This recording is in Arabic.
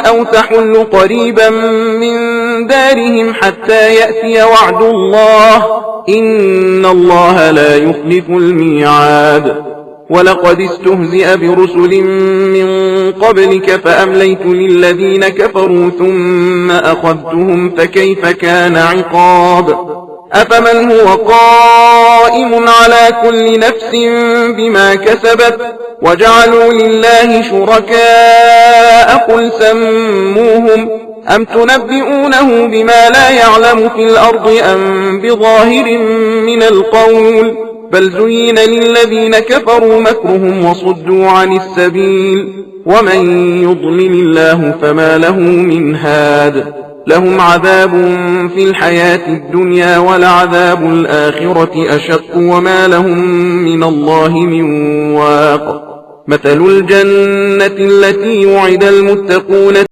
أو تحل قريبا من دارهم حتى يأتي وعد الله إن الله لا يخلف الميعاد. ولقد استهزئ برسل من قبلك فأمليت للذين كفروا ثم أخذتهم فكيف كان عقاب. أفمن هو قائم على كل نفس بما كسبت وجعلوا لله شركاء قل سموهم أم تنبئونه بما لا يعلم في الأرض أم بظاهر من القول بل زين للذين كفروا مكرهم وصدوا عن السبيل ومن يضلل الله فما له من هاد. لهم عذاب في الحياة الدنيا ولعذاب الآخرة أشق وما لهم من الله من واق. مثل الجنة التي وعد المتقون